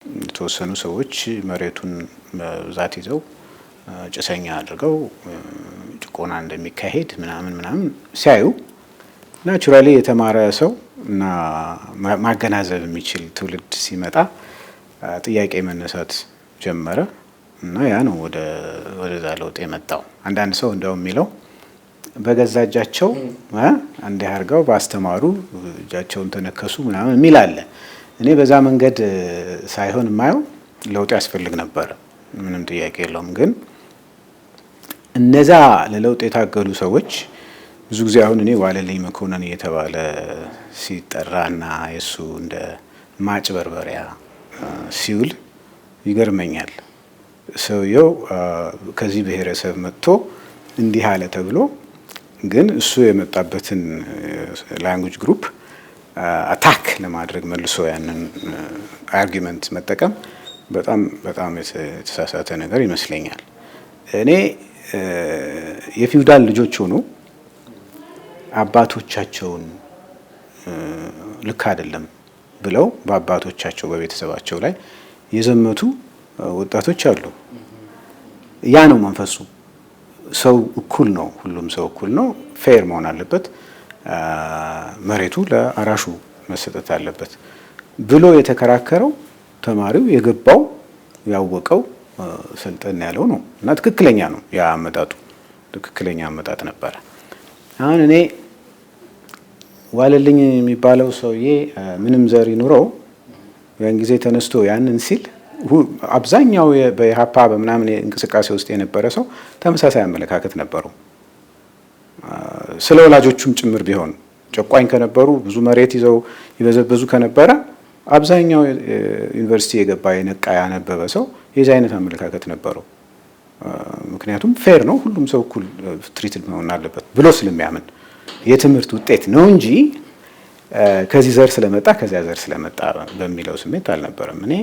የተወሰኑ ሰዎች መሬቱን በብዛት ይዘው ጭሰኛ አድርገው ጭቆና እንደሚካሄድ ምናምን ሲያዩ ናቹራሊ የተማረ ሰው እና ማገናዘብ የሚችል ትውልድ ሲመጣ ጥያቄ መነሳት ጀመረ እና ያ ነው ወደዛ ለውጥ የመጣው። አንዳንድ ሰው እንደው የሚለው በገዛ እጃቸው አንዴ አርገው ባስተማሩ እጃቸውን ተነከሱ ምናምን የሚል አለ። እኔ በዛ መንገድ ሳይሆን የማየው ለውጥ ያስፈልግ ነበር፣ ምንም ጥያቄ የለውም። ግን እነዛ ለለውጥ የታገሉ ሰዎች ብዙ ጊዜ አሁን እኔ ዋለልኝ መኮንን እየተባለ ሲጠራና የሱ እንደ ማጭበርበሪያ ሲውል ይገርመኛል። ሰውየው ከዚህ ብሔረሰብ መጥቶ እንዲህ አለ ተብሎ ግን እሱ የመጣበትን ላንጉጅ ግሩፕ አታክ ለማድረግ መልሶ ያንን አርጊመንት መጠቀም በጣም የተሳሳተ ነገር ይመስለኛል። እኔ የፊውዳል ልጆች ሆኖ አባቶቻቸውን ልክ አይደለም ብለው በአባቶቻቸው በቤተሰባቸው ላይ የዘመቱ ወጣቶች አሉ። ያ ነው መንፈሱ። ሰው እኩል ነው፣ ሁሉም ሰው እኩል ነው፣ ፌር መሆን አለበት፣ መሬቱ ለአራሹ መሰጠት አለበት ብሎ የተከራከረው ተማሪው የገባው ያወቀው ሰልጠን ያለው ነው እና ትክክለኛ ነው። ያ አመጣጡ ትክክለኛ አመጣጥ ነበረ። አሁን እኔ ዋለልኝ የሚባለው ሰውዬ ምንም ዘር ይኑረው ያን ጊዜ ተነስቶ ያንን ሲል አብዛኛው በኢሃፓ በምናምን እንቅስቃሴ ውስጥ የነበረ ሰው ተመሳሳይ አመለካከት ነበረው። ስለ ወላጆቹም ጭምር ቢሆን ጨቋኝ ከነበሩ ብዙ መሬት ይዘው ይበዘበዙ ከነበረ አብዛኛው ዩኒቨርሲቲ የገባ የነቃ ያነበበ ሰው የዚህ አይነት አመለካከት ነበረው። ምክንያቱም ፌር ነው፣ ሁሉም ሰው እኩል ትሪትድ መሆን አለበት ብሎ ስለሚያምን የትምህርት ውጤት ነው እንጂ ከዚህ ዘር ስለመጣ ከዚያ ዘር ስለመጣ በሚለው ስሜት አልነበረም። እኔ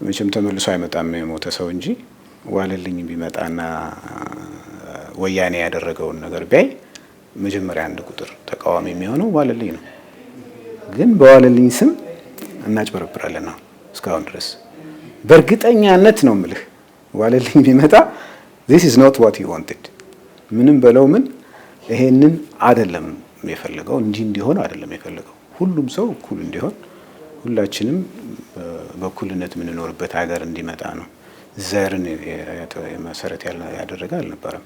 መቼም ተመልሶ አይመጣም የሞተ ሰው እንጂ ዋለልኝ ቢመጣና ወያኔ ያደረገውን ነገር ቢያይ መጀመሪያ አንድ ቁጥር ተቃዋሚ የሚሆነው ዋለልኝ ነው። ግን በዋለልኝ ስም እናጭበረብራለን ነው እስካሁን ድረስ በእርግጠኛነት ነው የምልህ። ዋለልኝ ቢመጣ this is not what he wanted ምንም በለው ምን ይሄንን አይደለም የፈለገው፣ እንዲህ እንዲሆን አይደለም የፈለገው። ሁሉም ሰው እኩል እንዲሆን፣ ሁላችንም በእኩልነት የምንኖርበት ሀገር እንዲመጣ ነው። ዘርን መሰረት ያደረገ አልነበረም።